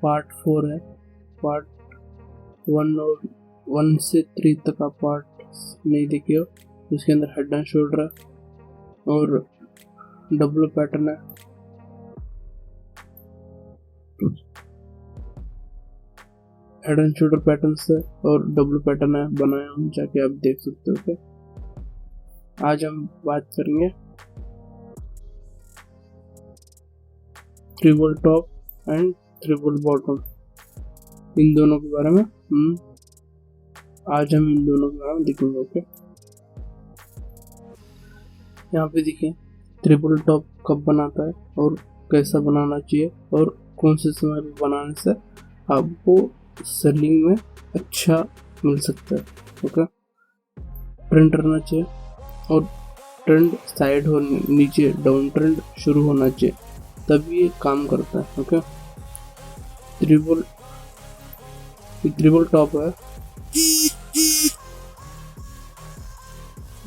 Part 4 है, part 1 और 1 से 3 तक आप पार्ट नहीं देखे हो। उसके अंदर हेड एंड शोल्डर है और डबल पैटर्न है। हेड एंड शोल्डर पैटर्न से और डबल पैटर्न है बनाया हूँ, जाके आप देख सकते हो। ओके, आज हम बात करेंगे triple top and triple bottom, इन दोनों के बारे में आज हम इन दोनों के बारे में देखेंगे। ओके, यहाँ पे देखिए ट्रिपल टॉप कब बनाता है और कैसा बनाना चाहिए और कौन से समय पे बनाने से आपको सेलिंग में अच्छा मिल सकता है। ओके, ट्रेंड रहना चाहिए और ट्रेंड साइड हो नीचे डाउन ट्रेंड शुरू होना चाहिए, तभी ये काम करता है। ओके, ट्रिपल टॉप है,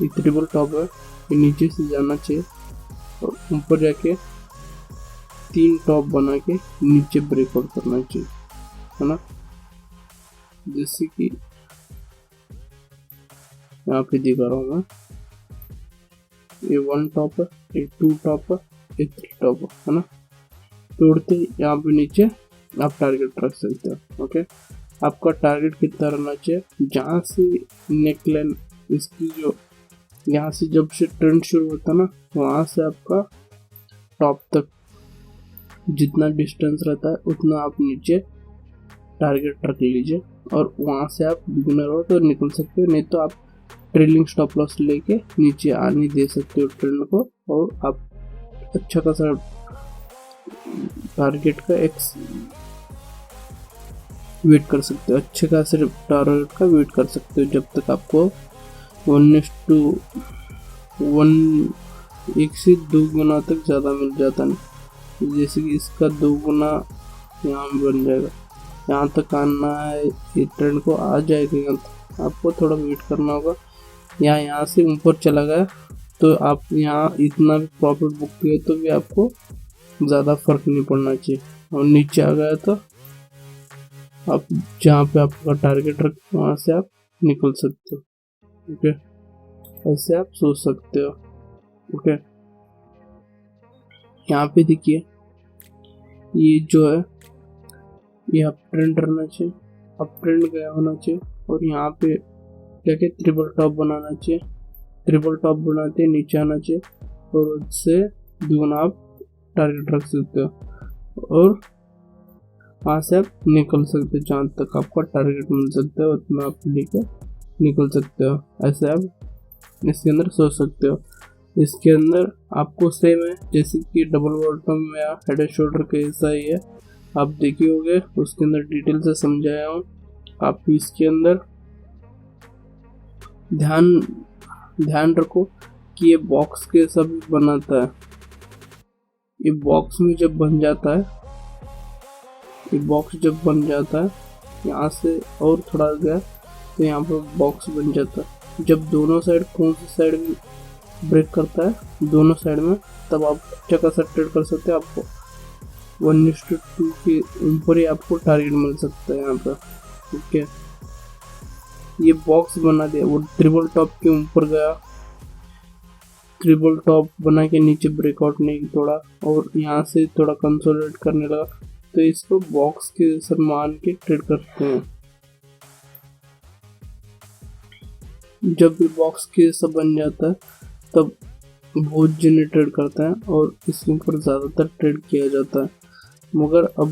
ये ट्रिपल टॉप है, ये नीचे से जाना चाहिए और ऊपर जाके 3 टॉप बना के नीचे ब्रेकआउट करना चाहिए, है ना। जैसे कि यहाँ पे दिखा रहा हूँ मैं, ये 1 टॉप है, ये 2 टॉप है, ये 3 टॉप है ना। तोड़ते यहाँ पे नीचे आप टारगेट रख सकते हो। ओके, आपका टारगेट कितना रहना चाहिए, जहाँ से नेकलाइन इसकी जो यहाँ से जब से ट्रेंड शुरू होता है ना, वहाँ से आपका टॉप तक जितना डिस्टेंस रहता है उतना आप नीचे टारगेट रख लीजिए और वहाँ से आप बिगिनर हो तो निकल सकते हो, नहीं तो आप ट्रेलिंग स्टॉप लॉस लेके नीचे आने दे सकते हो ट्रेंड को और आप अच्छा खासा टारगेट का वेट कर सकते हो, अच्छे खासे टारगेट का वेट कर सकते हो जब तक आपको 1:1 1 से 2 गुना तक ज़्यादा मिल जाता नहीं। जैसे कि इसका 2 गुना यहाँ बन जाएगा, यहाँ तक आना है, ये ट्रेंड को आ जाएगा, यहाँ तक आपको थोड़ा वेट करना होगा। यहाँ से ऊपर चला गया तो आप यहाँ इतना भी प्रॉफिट बुक किए तो भी आपको ज़्यादा फर्क नहीं पड़ना चाहिए, और नीचे आ गया तो आप जहाँ पे आपका टारगेट रखें वहाँ से आप निकल सकते हो। ओके, ऐसे आप सोच सकते हो। ओके, यहाँ पे देखिए ये जो है ये अप ट्रेंड रहना चाहिए, अप ट्रेंड गया होना चाहिए और यहाँ पे क्या ट्रिपल टॉप बनाना चाहिए। ट्रिपल टॉप बनाते नीचे आना चाहिए और उससे दुगना आप टारगेट रख सकते हो और वहाँ से आप निकल सकते हो, जहाँ तक आपका टारगेट मिल सकता है उतना आप लेकर निकल सकते हो। ऐसे आप इसके अंदर सोच सकते हो। इसके अंदर आपको सेम है जैसे कि डबल बॉटम या हेड एंड शोल्डर के ऐसा ही है, आप देखे होंगे, उसके अंदर डिटेल से समझाया हूँ। आप इसके अंदर ध्यान रखो कि ये बॉक्स के सब बनाता है। ये बॉक्स में जब बन जाता है, ये बॉक्स जब बन जाता है यहाँ से और थोड़ा गया तो यहाँ पर बॉक्स बन जाता है। जब दोनों साइड कौन सी साइड में ब्रेक करता है, दोनों साइड में, तब आप अच्छा खासा ट्रेड कर सकते हैं। आपको 1:2 के ऊपर ही आपको टारगेट मिल सकता है यहाँ पर। ओके, ये बॉक्स बना दिया, वो ट्रिपल टॉप के ऊपर गया, ट्रिपल टॉप बना के नीचे ब्रेकआउट नहीं तोड़ा और यहाँ से थोड़ा कंसोलिडेट करने लगा, तो इसको बॉक्स के जैसा मान के ट्रेड करते हैं। जब भी बॉक्स के जैसा बन जाता है तब बहुत जने ट्रेड करता है और इसके ऊपर ज़्यादातर ट्रेड किया जाता है, मगर अब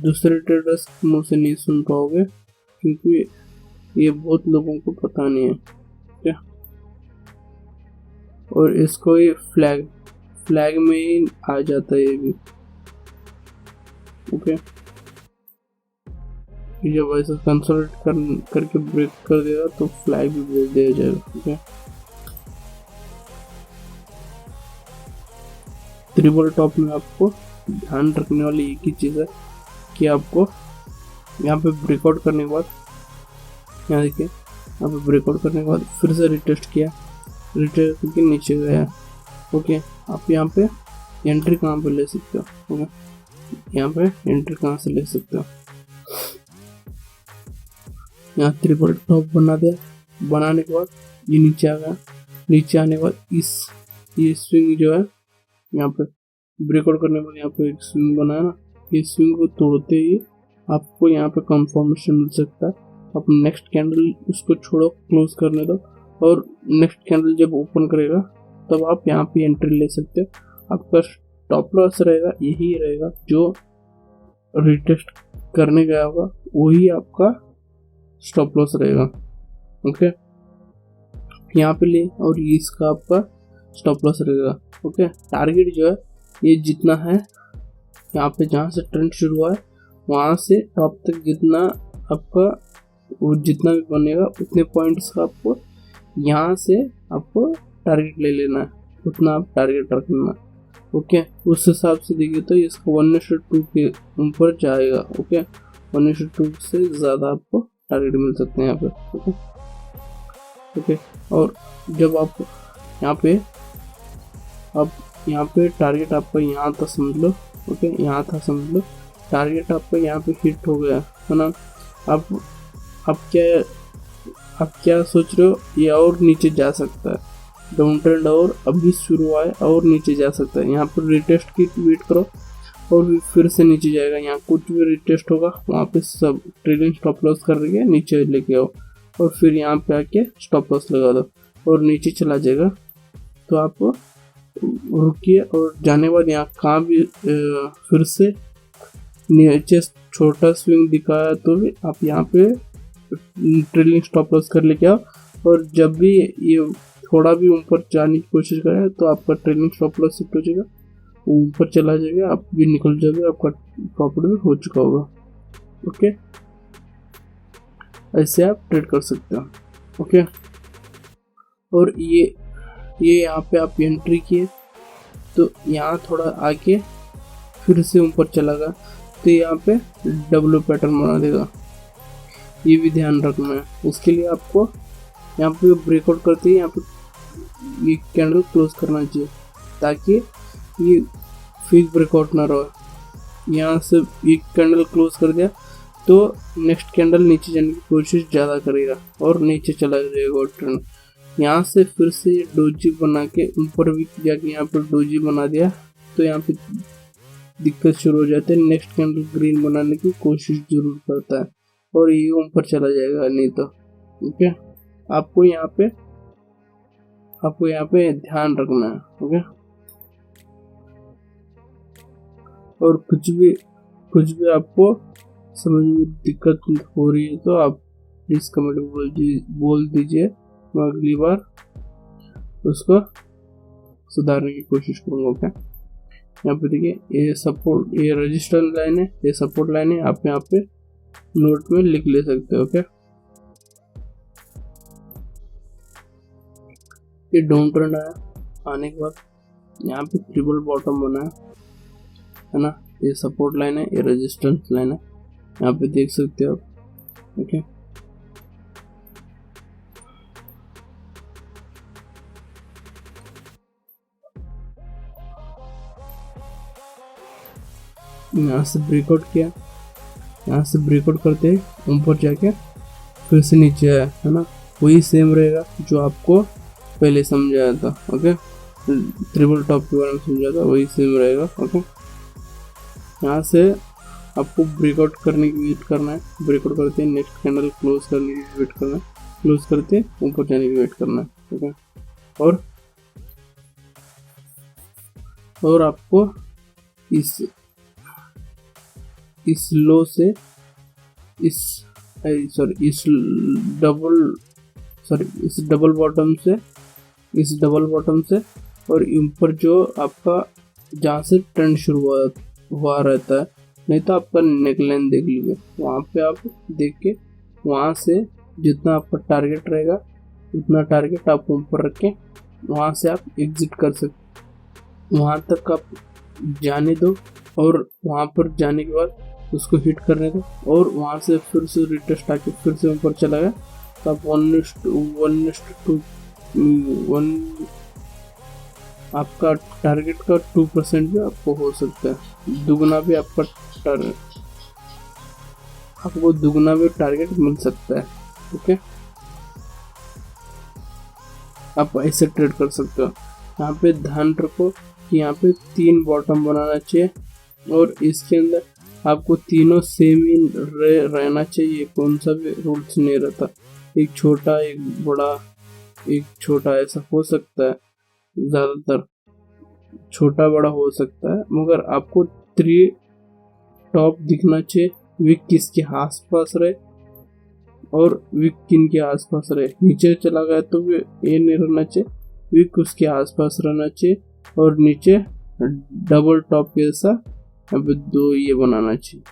दूसरे ट्रेडर्स मुँह से नहीं सुन पाओगे क्योंकि ये बहुत लोगों को पता नहीं है क्या। और इसको ये फ्लैग में ही आ जाता है ये भी। ओके, जब ऐसा कंसोलिडेट करके ब्रेक कर देगा तो फ्लैग भी भेज दिया जाएगा। ओके, ट्रिपल टॉप में आपको ध्यान रखने वाली एक ही चीज़ है कि आपको यहाँ पे ब्रेकआउट करने के बाद, यहाँ देखिए, यहाँ पे ब्रेकआउट करने के बाद फिर से रिटेस्ट किया, रिटेस्ट करके नीचे गया। ओके, आप यहाँ पे एंट्री कहाँ पे ले सकते हो। ओके, यहाँ पे एंट्री कहाँ से ले सकते हो। यहाँ ट्रिपल टॉप बना दिया, बनाने के बाद ये नीचे आ गया। नीचे आने के बाद ये स्विंग जो है यहाँ पे ब्रेकआउट करने के बाद यहाँ पे एक स्विंग बना है ना, ये स्विंग को तोड़ते ही आपको यहाँ पे कंफर्मेशन मिल सकता है। आप नेक्स्ट कैंडल उसको छोड़ो, क्लोज करने दो, और नेक्स्ट कैंडल जब ओपन करेगा तब आप यहाँ पे एंट्री ले सकते हो। आपका स्टॉप लॉस रहेगा यही रहेगा, जो रिटेस्ट करने गया होगा वही आपका स्टॉप लॉस रहेगा। ओके, यहाँ पे ले, और ये इसका आपका स्टॉप लॉस रहेगा। ओके, टारगेट जो है ये जितना है यहाँ पे जहाँ से ट्रेंड शुरू हुआ है वहाँ से टॉप तक जितना आपका वो जितना भी बनेगा उतने पॉइंट्स का आपको यहाँ से आपको टारगेट ले लेना है, उतना आप टारगेट रखना है। ओके, उस हिसाब से देखिए तो इसका 1:2 के ऊपर जाएगा। ओके, 1:2 से ज़्यादा आपको टारगेट मिल सकते हैं यहाँ पे। ओके ओके, और जब आप यहाँ पे टारगेट आपका यहाँ था समझ लो। ओके, यहाँ था समझ लो, टारगेट आपका यहाँ पे हिट हो गया है ना। आप क्या सोच रहे हो, ये और नीचे जा सकता है, डाउन ट्रेंड और अभी शुरू हुआ है और नीचे जा सकता है। यहाँ पर रिटेस्ट की वेट करो और फिर से नीचे जाएगा। यहाँ कुछ भी रिटेस्ट होगा वहाँ पे सब ट्रेलिंग स्टॉप लॉस कर रही है, नीचे लेके आओ और फिर यहाँ पे आके स्टॉप लॉस लगा दो और नीचे चला जाएगा। तो आप रुकिए और जाने बाद यहाँ कहाँ भी फिर से नीचे छोटा स्विंग दिखाया तो भी आप यहाँ पे ट्रेलिंग स्टॉप लॉस कर लेके आओ, और जब भी ये थोड़ा भी ऊपर जाने की कोशिश करे तो आपका ट्रेलिंग स्टॉप लॉस शिफ्ट हो जाएगा, ऊपर चला जाएगा, आप भी निकल जाओगे, आपका प्रॉफिट भी हो चुका होगा। ओके, ऐसे आप ट्रेड कर सकते हो। ओके, और ये यहाँ पे आप एंट्री किए तो यहाँ थोड़ा आके फिर से ऊपर चला गया तो यहाँ पे डब्ल्यू पैटर्न बना देगा, ये भी ध्यान रखना है। उसके लिए आपको यहाँ पे ब्रेकआउट करते ही यहाँ पे ये कैंडल क्लोज करना चाहिए ताकि ये फिक्स ब्रेकआउट ना रहे। यहाँ से एक कैंडल क्लोज कर दिया तो नेक्स्ट कैंडल नीचे जाने की कोशिश ज़्यादा करेगा और नीचे चला जाएगा ट्रेंड। यहाँ से फिर से डोजी बना के ऊपर भी जाके यहाँ पर डोजी बना दिया तो यहाँ पे दिक्कत शुरू हो जाती है। नेक्स्ट कैंडल ग्रीन बनाने की कोशिश जरूर करता है और ये ऊपर चला जाएगा नहीं तो। ओके, आपको यहाँ पे ध्यान रखना है। ओके, और कुछ भी आपको समझ में दिक्कत हो रही है तो आप प्लीज कमेंट में बोल दीजिए, मैं अगली बार उसको सुधारने की कोशिश करूँगा। ओके, यहाँ पे देखिए ये रजिस्टेंस लाइन है, ये सपोर्ट लाइन है, आप यहाँ पे नोट में लिख ले सकते हो। ओके, ये डाउन ट्रेंड आया, आने के बाद यहाँ पे ट्रिपल बॉटम बना है ना, ये सपोर्ट लाइन है, ये रेजिस्टेंस लाइन है, यहाँ पे देख सकते हो आप। ओके, यहाँ से ब्रेकआउट किया, यहाँ से ब्रेकआउट करते ऊपर जाके फिर से नीचे आया है ना, वही सेम रहेगा जो आपको पहले समझाया था। ओके, ट्रिपल टॉप के बारे में समझाया था, वही सेम रहेगा। ओके, यहाँ से आपको ब्रेकआउट करने की वेट करना है, ब्रेकआउट करते हैं नेक्स्ट कैंडल क्लोज करने की वेट करना है, क्लोज करते ऊपर जाने की वेट करना है। ओके, और आपको इस लो से इस डबल बॉटम से और ऊपर जो आपका जहाँ से ट्रेंड शुरू हुआ रहता है, नहीं तो आपका नेकलाइन देख लीजिए, वहाँ पे आप देख के वहाँ से जितना आपका टारगेट रहेगा उतना टारगेट आप ऊपर रख के वहाँ से आप एग्जिट कर सकते, वहाँ तक आप जाने दो और वहाँ पर जाने के बाद उसको हिट करने दो और वहाँ से फिर से रिटेस्ट आके फिर से ऊपर चला गया तो आप 1:1 आपका टारगेट का 2% भी आपको हो सकता है, दुगना भी आपका आपको दुगना भी टारगेट मिल सकता है। ओके, आप ऐसे ट्रेड कर सकते हो। यहाँ पे ध्यान रखो कि यहाँ पे 3 बॉटम बनाना चाहिए और इसके अंदर आपको तीनों सेम ही रहना चाहिए, कौन सा भी रूल्स नहीं रहता। एक छोटा एक बड़ा, एक छोटा, ऐसा हो सकता है, ज्यादातर छोटा बड़ा हो सकता है, मगर आपको 3 टॉप दिखना चाहिए। विक किसके आस पास रहे और विक किन के आसपास रहे। नीचे चला गया तो भी ये नहीं रहना चाहिए, विक उसके आसपास रहना चाहिए और नीचे डबल टॉप के जैसा यहाँ पे 2 ये बनाना चाहिए,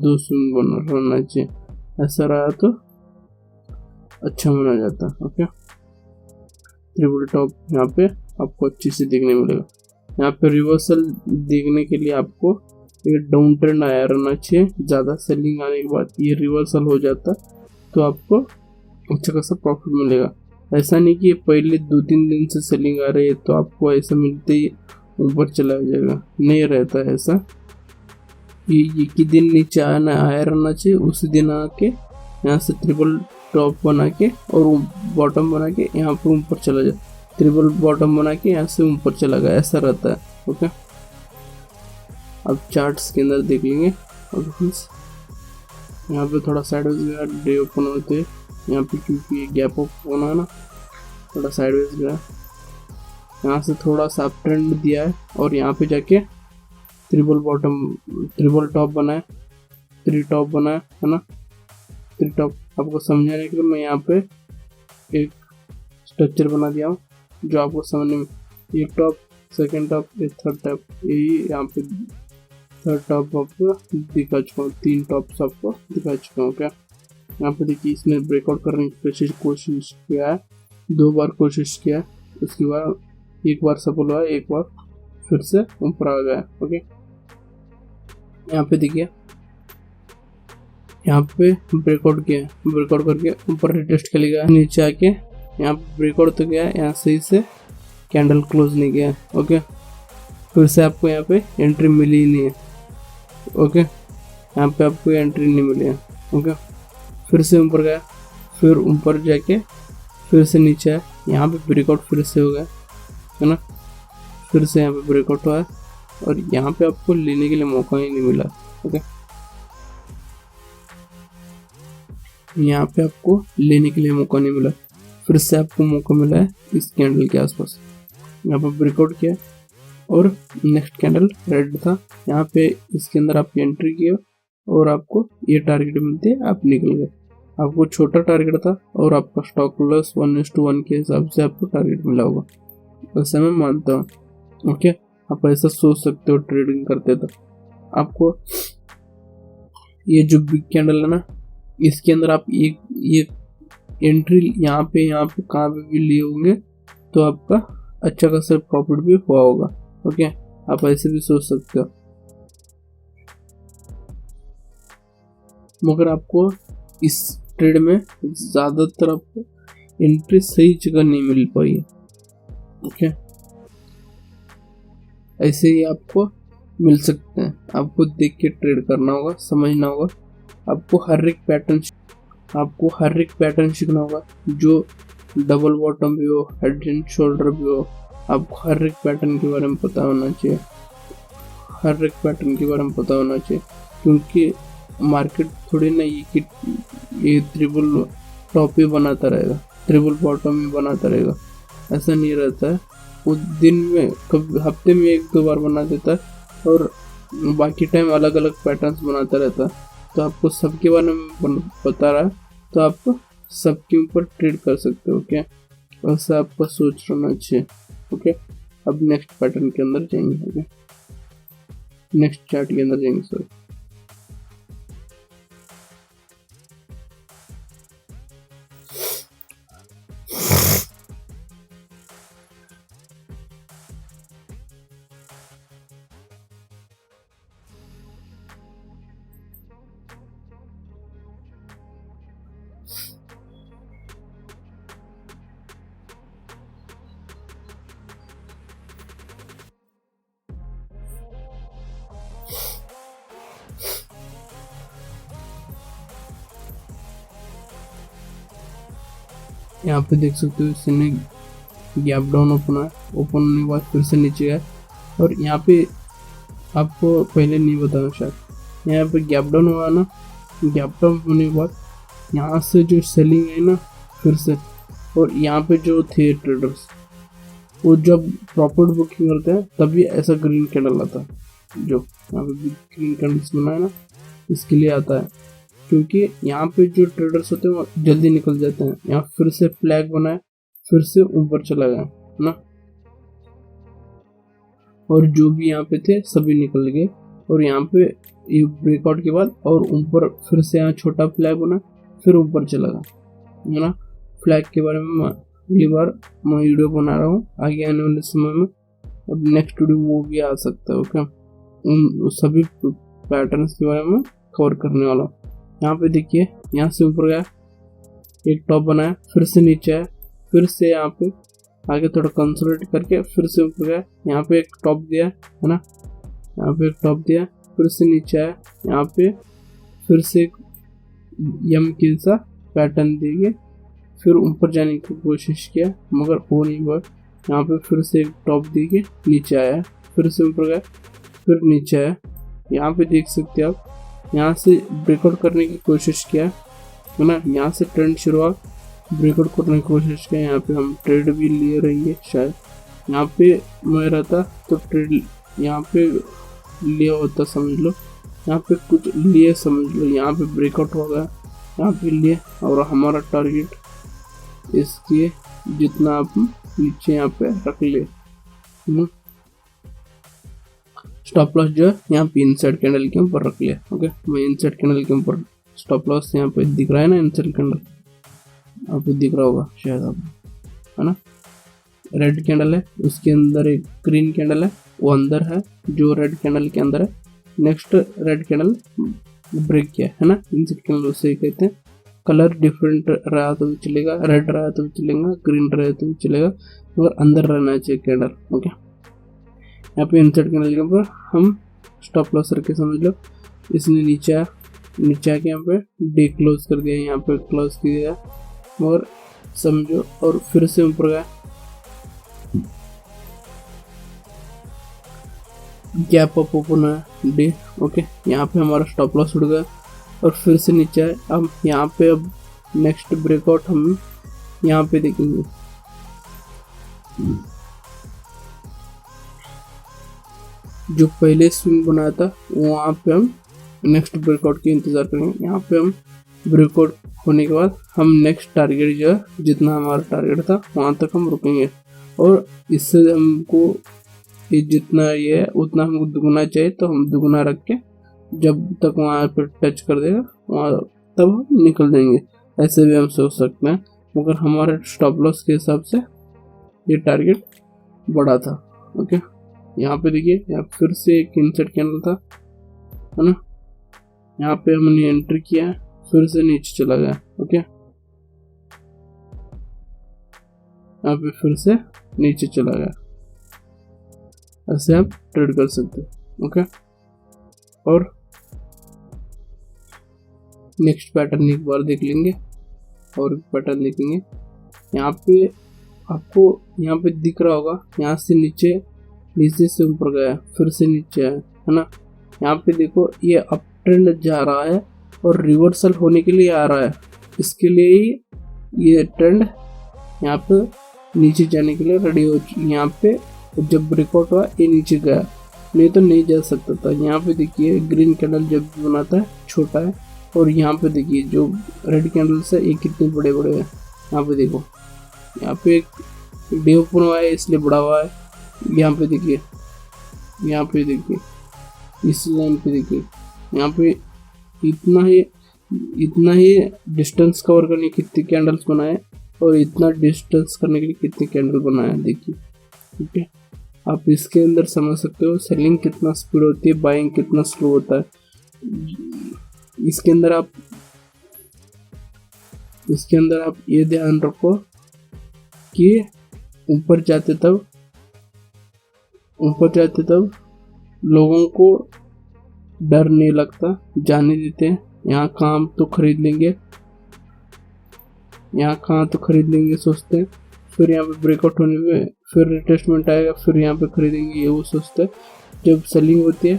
2 स्विंग रहना चाहिए। ऐसा रहा तो अच्छा माना जाता है। ओके, ट्रिपल टॉप यहाँ पे आपको अच्छी से देखने मिलेगा। यहाँ पे रिवर्सल देखने के लिए आपको ये डाउन ट्रेंड आया रहना चाहिए। ज़्यादा सेलिंग आने के बाद ये रिवर्सल हो जाता तो आपको अच्छा खासा प्रॉफिट मिलेगा। ऐसा नहीं कि पहले 2-3 दिन से सेलिंग आ रही है तो आपको ऐसा मिलते ही ऊपर चला जाएगा, नहीं रहता है ऐसा। ये एक ही दिन नीचे आया रहना चाहिए, उसी दिन आके यहाँ से ट्रिपल टॉप बना के और बॉटम बना के यहाँ पर ऊपर चला जाए, ट्रिपल बॉटम बना के यहाँ से ऊपर चला गया, ऐसा रहता है। ओके, अब चार्ट्स के अंदर देख लेंगे। यहाँ पे थोड़ा साइडवेज गया, डे ओपन होते यहाँ पे, क्योंकि गैप अप होना है ना, थोड़ा साइडवेज गया। यहाँ से थोड़ा सा अप ट्रेंड दिया है और यहाँ पे जाके ट्रिपल टॉप बनाए, 3 टॉप बनाए है ना। 3 टॉप आपको समझाने के लिए मैं यहाँ पे एक स्ट्रक्चर बना दिया हूँ जो आपको समझने में, एक टॉप, सेकेंड टॉप, एक थर्ड टॉप, यही यहाँ पे थर्ड टॉप आपको दिखा चुका हूँ, 3 टॉप्स आपको दिखा चुका हूँ। क्या यहाँ पे देखिए, इसने ब्रेकआउट करने की कोशिश किया है, 2 बार कोशिश किया है, उसके बाद एक बार सफल हुआ, एक बार फिर से ऊपर आ गया। ओके, यहाँ पे देखिए, यहाँ पे ब्रेकआउट किया, ब्रेकआउट करके ऊपर रिटेस्ट के लिए गया, नीचे आके यहाँ पे ब्रेकआउट तो गया, यहाँ सही से कैंडल क्लोज नहीं किया। ओके, फिर से आपको यहाँ पे एंट्री मिली ही नहीं है। ओके, यहाँ पे आपको एंट्री नहीं मिली है। ओके, फिर से ऊपर गया, फिर ऊपर जाके फिर से नीचे आया, यहाँ पे ब्रेकआउट फिर से हो गया है ना, फिर से यहाँ पे ब्रेकआउट हुआ है और यहाँ पे आपको लेने के लिए मौका ही नहीं मिला। ओके, यहाँ पे आपको लेने के लिए मौका नहीं मिला, फिर से आपको मौका मिला है इस कैंडल के आसपास। यहाँ पर ब्रेकआउट किया और नेक्स्ट कैंडल रेड था, यहाँ पे इसके अंदर आप एंट्री किए और आपको ये टारगेट मिलते आप निकल गए। आपको छोटा टारगेट था और आपका स्टॉक लॉस 1:1 के हिसाब से आपको टारगेट मिला होगा, वैसे मैं मानता हूँ। ओके, आप ऐसा सोच सकते हो ट्रेडिंग करते तो। आपको ये जो बिग कैंडल है ना, इसके अंदर आप एक एंट्री यहाँ पे कहाँ पे भी लिए होंगे तो आपका अच्छा खासा प्रॉफिट भी हुआ होगा। ओके, आप ऐसे भी सोच सकते हो, मगर आपको इस ट्रेड में ज़्यादातर आपको एंट्री सही जगह नहीं मिल पाई है। ओके, ऐसे ही आपको मिल सकते हैं, आपको देख के ट्रेड करना होगा, समझना होगा। आपको हर एक पैटर्न सीखना होगा, जो डबल बॉटम भी हो, हेड एंड शोल्डर भी हो, आपको हर एक पैटर्न के बारे में पता होना चाहिए, हर एक पैटर्न के बारे में पता होना चाहिए। क्योंकि मार्केट थोड़ी ना ये ट्रिपल टॉप ही बनाता रहेगा, ट्रिपल बॉटम ही बनाता रहेगा, ऐसा नहीं रहता है। वो दिन में कभी हफ्ते में 1-2 बार बना देता है और बाकी टाइम अलग अलग पैटर्न्स बनाता रहता है। तो आपको सबके बारे में बता रहा है तो आप सबके ऊपर ट्रेड कर सकते हो। क्या ऐसा आपका सोच रहना चाहिए। ओके, अब नेक्स्ट पैटर्न के अंदर जाएंगे। ओके, नेक्स्ट चार्ट के अंदर जाएंगे सर। यहाँ पे देख सकते हो इसने गैप डाउन ओपन है, ओपन होने के बाद फिर से नीचे है। और यहाँ पे आपको पहले नहीं बताया शायद, यहाँ पे गैप डाउन हुआ ना, गैप डाउन होने के बाद यहाँ से जो सेलिंग है ना फिर से, और यहाँ पे जो थे ट्रेडर्स वो जब प्रॉफिट बुकिंग करते हैं तभी ऐसा ग्रीन कैंडल आता है, जो यहाँ पे ग्रीन कैंडल्स बना है ना इसके लिए आता है, क्योंकि यहाँ पे जो ट्रेडर्स होते हैं वो जल्दी निकल जाते हैं। यहाँ फिर से फ्लैग बनाए, फिर से ऊपर चला गया ना, और जो भी यहाँ पे थे सभी निकल गए। और यहाँ पे ये ब्रेकआउट के बाद और ऊपर फिर से यहाँ छोटा फ्लैग बना, फिर ऊपर चला गया है ना। फ्लैग के बारे में अगली बार मैं वीडियो बना रहा हूँ आगे आने वाले समय में, अब नेक्स्ट वीडियो वो भी आ सकता है। ओके, उन सभी पैटर्न्स के बारे में कवर करने वाला हूँ। यहाँ पे देखिए यहाँ से ऊपर गया, एक टॉप बनाया, फिर से नीचे आया, फिर से यहाँ पे आगे थोड़ा कंसोलिडेट करके फिर से ऊपर गया, यहाँ पे एक टॉप दिया है ना, यहाँ पे एक टॉप दिया, फिर से नीचे आया, यहाँ पे फिर से एक यम की सा पैटर्न देंगे, फिर ऊपर जाने की कोशिश किया मगर हो नहीं हुआ। यहाँ पे फिर से एक टॉप देके नीचे आया, फिर से ऊपर गया, फिर नीचे आया। यहाँ पे देख सकते हैं आप, यहाँ से ब्रेकआउट करने की कोशिश किया है ना, यहाँ से ट्रेंड शुरुआत ब्रेकआउट करने की कोशिश किया। यहाँ पे हम ट्रेड भी लिए रहेंगे शायद, यहाँ पे मैं रहता तो ट्रेड यहाँ पे लिया होता समझ लो, यहाँ पे कुछ लिए समझ लो, यहाँ पे ब्रेकआउट हो गया, यहाँ पे लिए, और हमारा टारगेट इसके जितना आप नीचे यहाँ पे रख ले। स्टॉप लॉस जो है यहाँ पे इनसाइड कैंडल के ऊपर रख लिया। ओके, मैं इनसाइड कैंडल के ऊपर स्टॉप लॉस यहाँ पे दिख रहा है ना, इनसाइड कैंडल आपको दिख रहा होगा शायद आपको, है ना। रेड कैंडल है, उसके अंदर एक ग्रीन कैंडल है, वो अंदर है जो रेड कैंडल के अंदर है। नेक्स्ट रेड कैंडल ब्रेक किया है ना, इनसाइड कैंडल उसे ही कहते हैं। कलर डिफरेंट रहा तो भी चलेगा, रेड रहा तो भी चलेगा, ग्रीन रहा तो भी चलेगा, मगर अंदर रहना चाहिए कैंडल। ओके, यहाँ पे इनसाइड कैंडल के ऊपर हम स्टॉप लॉस रख के समझ लो, इसने नीचे आके यहाँ पे डे क्लोज कर दिया, यहाँ पे क्लोज किया मगर समझो, और फिर से ऊपर गया, गैप अप ओपन है डे। ओके, यहाँ पे हमारा स्टॉप लॉस उड़ गया और फिर से नीचे आए। अब यहाँ पे अब नेक्स्ट ब्रेकआउट हम यहाँ पे देखेंगे, जो पहले स्विंग बनाया था वहाँ पे हम नेक्स्ट ब्रेकआउट की इंतज़ार करेंगे। यहाँ पे हम ब्रेकआउट होने के बाद हम नेक्स्ट टारगेट जो है, जितना हमारा टारगेट था वहाँ तक हम रुकेंगे, और इससे हमको ये जितना ये है उतना हमको दुगुना चाहिए, तो हम दुगुना रख के जब तक वहाँ पे टच कर देगा वहाँ तब हम निकल जाएंगे। ऐसे भी हम सोच सकते हैं, मगर हमारे स्टॉप लॉस के हिसाब से ये टारगेट बड़ा था। ओके, यहाँ पे देखिए, यहाँ फिर से एक इनसाइड कैंडल था, है ना, यहाँ पे हमने एंट्री किया, फिर से नीचे चला गया। ओके, यहाँ पे फिर से नीचे चला गया। ऐसे आप ट्रेड कर सकते हैं। ओके, और नेक्स्ट पैटर्न एक बार देख लेंगे, और पैटर्न देखेंगे। यहाँ पे आपको यहाँ पे दिख रहा होगा, यहाँ से नीचे से ऊपर गया, फिर से नीचे आया, है ना। यहाँ पे देखो ये अप ट्रेंड जा रहा है और रिवर्सल होने के लिए आ रहा है, इसके लिए ही ये ट्रेंड यहाँ पे नीचे जाने के लिए रेडी हो। यहाँ पे जब ब्रेकआउट हुआ ये नीचे गया, नहीं तो नहीं जा सकता था। यहाँ पे देखिए ग्रीन कैंडल जब भी बनाता है छोटा है, और यहाँ पे देखिए जो रेड कैंडल्स है ये कितने बड़े बड़े हैं। यहाँ पे देखो, यहाँ पे एक डे ओपन हुआ है इसलिए बड़ा हुआ है। यहाँ पे देखिए, यहाँ पे देखिए, इस लाइन पे देखिए, यहाँ पे इतना ही डिस्टेंस कवर करने के कितने कैंडल्स बनाए, और इतना डिस्टेंस करने के लिए कितने कैंडल बनाए देखिए। ठीक है, आप इसके अंदर समझ सकते हो सेलिंग कितना स्पीड होती है, बाइंग कितना स्लो होता है। इसके अंदर आप ये ध्यान रखो कि ऊपर जाते तब लोगों को डर नहीं लगता, जाने देते हैं। यहाँ काम तो खरीद लेंगे, यहाँ कहाँ तो खरीद लेंगे सोचते हैं, फिर यहाँ पे ब्रेकआउट होने पे फिर रिटेस्टमेंट आएगा, फिर यहाँ पे खरीदेंगे, ये वो सोचते हैं। जब सेलिंग होती है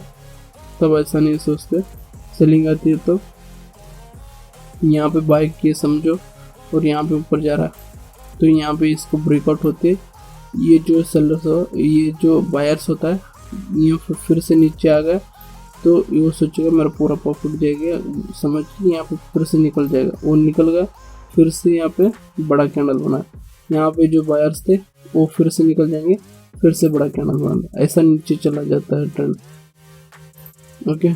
तब ऐसा नहीं सोचते, सेलिंग आती है तो यहाँ पे बाय किए समझो और यहाँ पे ऊपर जा रहा है तो यहाँ पे इसको ब्रेकआउट होते ये जो सेलर्स हो, ये जो बायर्स होता है, ये फिर से नीचे आ गया तो ये सोचेगा मेरा पूरा प्रॉफिट जाएगा, समझ के यहाँ पे फिर से निकल जाएगा, वो निकल गया, फिर से यहाँ पे बड़ा कैंडल बना। यहाँ पे जो बायर्स थे वो फिर से निकल जाएंगे, फिर से बड़ा कैंडल बना, ऐसा नीचे चला जाता है ट्रेंड। ओके,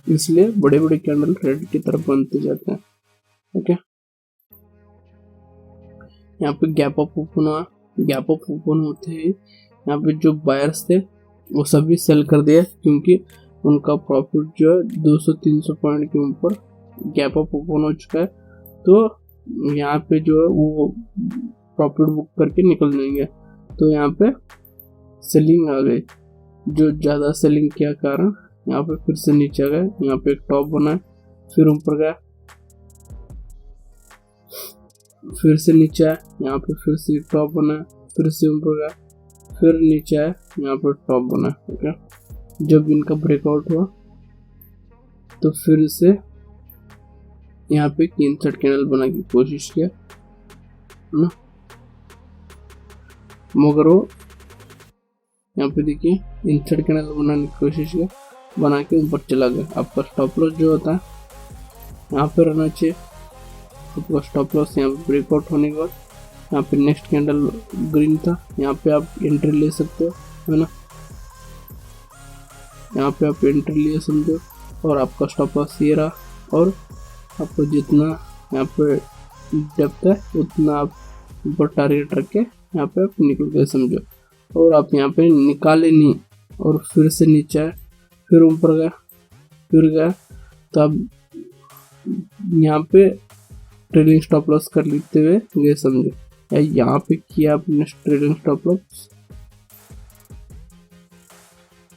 इसलिए बड़े बड़े कैंडल रेड की तरफ बनते जाते हैं। ओके, यहाँ पे गैप अप ओपन हुआ, गैप अप ओपन होते ही यहाँ पे जो बायर्स थे वो सभी सेल कर दिया, क्योंकि उनका प्रॉफिट जो है 200-300 पॉइंट के ऊपर गैप अप ओपन हो चुका है, तो यहाँ पे जो है वो प्रॉफिट बुक करके निकल जाएंगे। तो यहाँ पे सेलिंग आ गई, जो ज़्यादा सेलिंग के कारण यहाँ पे फिर से नीचे आ गए, यहाँ पे एक टॉप बना है, फिर ऊपर गया, फिर से नीचे आया, यहाँ पे फिर से टॉप बना है, फिर से ऊपर गया, फिर नीचे आया, यहाँ पे टॉप बना है। ओके, जब इनका ब्रेकआउट हुआ तो फिर से यहाँ पे इंसर्ट कैंडल बनाने की कोशिश किया ना, मगर वो यहाँ पे देखिए इंसर्ट कैंडल बनाने की कोशिश किया, बना के ऊपर चला गया। आपका स्टॉप लॉस जो होता है यहाँ पे रहना चाहिए, आपका स्टॉप लॉस यहाँ पे ब्रेकआउट होने के बाद यहाँ पे नेक्स्ट कैंडल ग्रीन था, यहाँ पे आप एंट्री ले सकते हो, है ना, यहाँ पे आप एंट्री लिए समझो, और आपका स्टॉप लॉस ये रहा, और आपको जितना यहाँ पे डेप्थ है उतना आप ऊपर टारगेट रख के यहाँ पे आप निकल गए समझो, और आप यहाँ पे निकाले नहीं, और फिर से नीचे आए, फिर ऊपर गया, फिर गया, तो आप यहाँ पे ट्रेलिंग स्टॉप लॉस कर लेते हुए गए समझो, या यहाँ पे किया आपने ट्रेलिंग स्टॉप लॉस,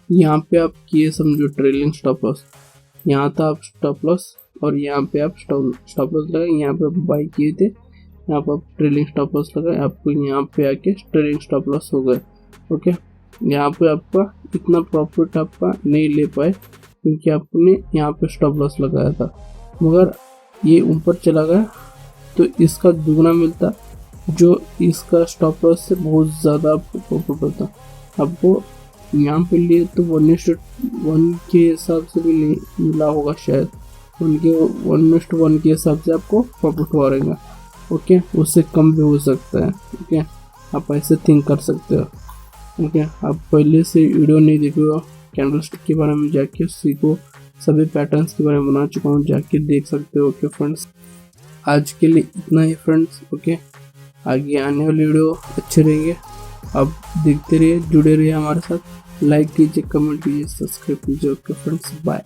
यहाँ पे आप किए समझो ट्रेलिंग स्टॉप लॉस, यहाँ था आप स्टॉप लॉस और यहाँ पे आप स्टॉप लॉस लगाए, यहाँ पे आप बाई किए थे, यहाँ पे आप ट्रेलिंग स्टॉप लॉस लगाए, आपको यहाँ पे आके ट्रेलिंग स्टॉप लॉस हो गए। ओके, यहाँ पे आपका इतना प्रॉफिट आपका नहीं ले पाए क्योंकि आपने यहाँ पे स्टॉप लॉस लगाया था, मगर ये ऊपर चला गया तो इसका दुगना मिलता, जो इसका स्टॉप लॉस से बहुत ज़्यादा आपको प्रॉफिट होता। आपको यहाँ पे लिए तो 1:1 के हिसाब से भी नहीं मिला होगा शायद, 1:1 के हिसाब से आपको प्रॉफिट हो रहेगा। ओके, उससे कम भी हो सकता है। ओके, आप ऐसे थिंक कर सकते हो। ओके, आप पहले से वीडियो नहीं देखे हो कैंडलस्टिक के बारे में, जाके सीखो, सभी पैटर्न्स के बारे में बना चुका हूँ, जाके देख सकते हो। ओके फ्रेंड्स, आज के लिए इतना ही फ्रेंड्स। ओके, आगे आने वाले वीडियो अच्छे रहेंगे, आप देखते रहिए, जुड़े रहिए हमारे साथ, लाइक कीजिए, कमेंट कीजिए, सब्सक्राइब कीजिए। Okay friends, bye.